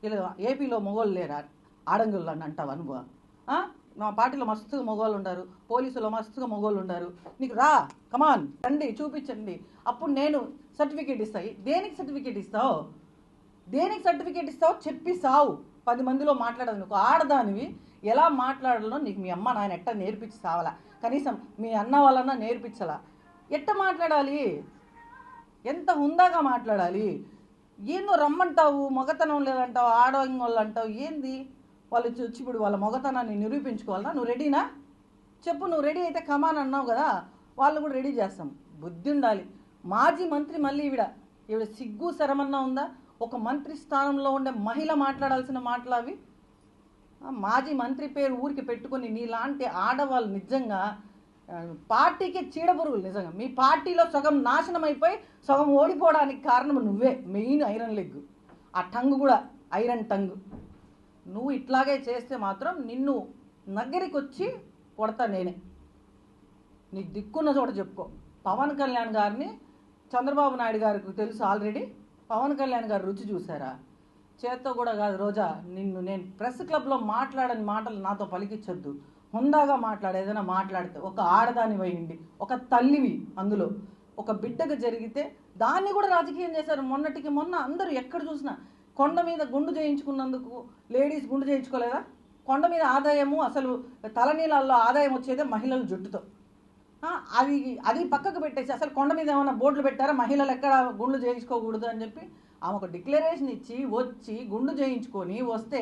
ఇలా ఏపీలో మొగోళ్ళు లేరా ఆడంగుళ్ళు అని అంటావు అనుభవ? మా పార్టీలో మస్తుగా మొగోళ్ళు ఉంటారు, పోలీసులో మస్తుగా మొగోళ్ళు ఉంటారు. నీకు రా, కమాన్ రండి, చూపించండి, అప్పుడు నేను సర్టిఫికేట్ ఇస్తాయి. దేనికి సర్టిఫికేట్ ఇస్తావు? దేనికి సర్టిఫికేట్ ఇస్తావు చెప్పి సావు. 10 మందిలో మాట్లాడదు. నువ్వు ఆడదానివి, ఎలా మాట్లాడాలో నీకు మీ అమ్మ నాయన ఎట్ట నేర్పించి సావాలా, కనీసం మీ అన్న వాళ్ళన్నా నేర్పించాలా. ఎట్ట మాట్లాడాలి, ఎంత హుందాగా మాట్లాడాలి. ఏందో రమ్మంటావు, మొగతనం లేదంటావు, ఆడవాళ్ళు అంటావు. ఏంది వాళ్ళు వచ్చి ఇప్పుడు వాళ్ళ మొగతనాన్ని నిరూపించుకోవాలన్నా? నువ్వు రెడీనా చెప్పు. నువ్వు రెడీ అయితే కమాన్ అన్నావు కదా, వాళ్ళు కూడా రెడీ చేస్తాం. బుద్ధి ఉండాలి. మాజీ మంత్రి మళ్ళీ ఈవిడ సిగ్గు శరమన్నా ఉందా? ఒక మంత్రి స్థానంలో ఉండే మహిళ మాట్లాడాల్సిన మాటలు అవి. మాజీ మంత్రి పేరు ఊరికి పెట్టుకొని నీలాంటి ఆడవాళ్ళు నిజంగా పార్టీకి చీడపురుగులు. నిజంగా మీ పార్టీలో సగం నాశనం అయిపోయి సగం ఓడిపోవడానికి కారణం నువ్వే. మెయిన్ ఐరన్ లెగ్, ఆ టంగు కూడా ఐరన్ టంగు. నువ్వు ఇట్లాగే చేస్తే మాత్రం నిన్ను నగ్గరికి వచ్చి కొడతా నేనే. నీకు దిక్కున్న చోట చెప్పుకో. పవన్ కళ్యాణ్ గారిని చంద్రబాబు నాయుడు గారికి తెలుసు ఆల్రెడీ. పవన్ కళ్యాణ్ గారు రుచి చూసారా? చేత్తో కూడా కాదు రోజా, నిన్ను నేను ప్రెస్ క్లబ్లో మాట్లాడని మాటలు నాతో పలికించొద్దు. హుందాగా మాట్లాడే, ఏదైనా మాట్లాడితే ఒక ఆడదాని వేయండి, ఒక తల్లివి, అందులో ఒక బిడ్డకు జరిగితే దాన్ని కూడా రాజకీయం చేశారు. మొన్నటికి మొన్న అందరూ ఎక్కడ చూసినా కొండ మీద గుండు చేయించుకున్నందుకు లేడీస్ గుండు చేయించుకోలేదా? కొండ మీద ఆదాయము, అసలు తలనీళ్ళల్లో ఆదాయం వచ్చేదే మహిళల జుట్టుతో. అది పక్కకు పెట్టేసి అసలు కొండ మీద ఏమైనా బోర్డులు పెట్టారా మహిళలు ఎక్కడ గుండు చేయించుకోకూడదు అని చెప్పి? ఆమె ఒక డిక్లరేషన్ ఇచ్చి వచ్చి గుండు చేయించుకొని వస్తే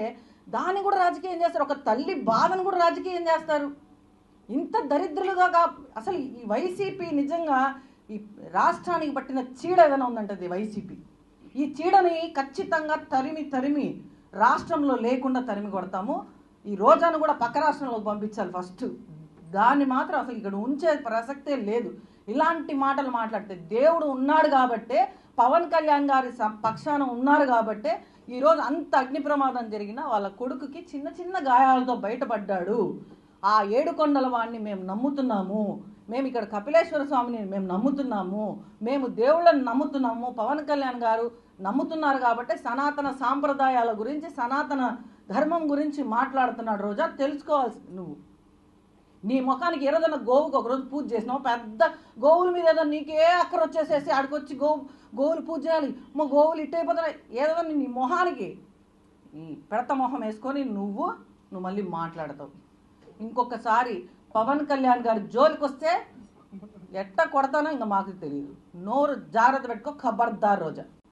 దాన్ని కూడా రాజకీయం చేస్తారు. ఒక తల్లి బాధను కూడా రాజకీయం చేస్తారు. ఇంత దరిద్రులుగా అసలు ఈ వైసీపీ నిజంగా ఈ రాష్ట్రానికి పట్టిన చీడ ఏదైనా ఉందంటే వైసీపీ. ఈ చీడని ఖచ్చితంగా తరిమి రాష్ట్రంలో లేకుండా తరిమి కొడతాము. ఈ రోజాను కూడా పక్క రాష్ట్రంలోకి పంపించాలి ఫస్ట్. దాన్ని మాత్రం అసలు ఇక్కడ ఉంచే ప్రసక్తే లేదు. ఇలాంటి మాటలు మాట్లాడితే దేవుడు ఉన్నాడు కాబట్టే, పవన్ కళ్యాణ్ గారి పక్షాన ఉన్నారు కాబట్టే ఈరోజు అంత అగ్ని ప్రమాదం జరిగినా వాళ్ళ కొడుకుకి చిన్న చిన్న గాయాలతో బయటపడ్డాడు. ఆ 7 కొండల వాడిని మేము నమ్ముతున్నాము, మేము ఇక్కడ కపిలేశ్వర స్వామిని మేము నమ్ముతున్నాము, మేము దేవుళ్ళని నమ్ముతున్నాము, పవన్ కళ్యాణ్ గారు నమ్ముతున్నారు కాబట్టి సనాతన సాంప్రదాయాల గురించి, సనాతన ధర్మం గురించి మాట్లాడుతున్నాడు. రోజా తెలుసుకోవాల్సి నువ్వు. నీ ముఖానికి ఏదైనా గోవుకి ఒకరోజు పూజ చేసినావు, పెద్ద గోవుల మీద ఏదో నీకే అక్కర వచ్చేసేసి ఆడికొచ్చి గోవులు పూజ చేయాలి, మా గోవులు ఇట్టయిపోతున్నాయి ఏదో నీ మొహానికి నీ పెడత మొహం వేసుకొని నువ్వు మళ్ళీ మాట్లాడతావు. ఇంకొకసారి పవన్ కళ్యాణ్ గారి జోలికి వస్తే ఎట్ట కొడతానో ఇంకా మాకు తెలియదు. నోరు జాగ్రత్త పెట్టుకో, ఖబర్దార్ రోజా.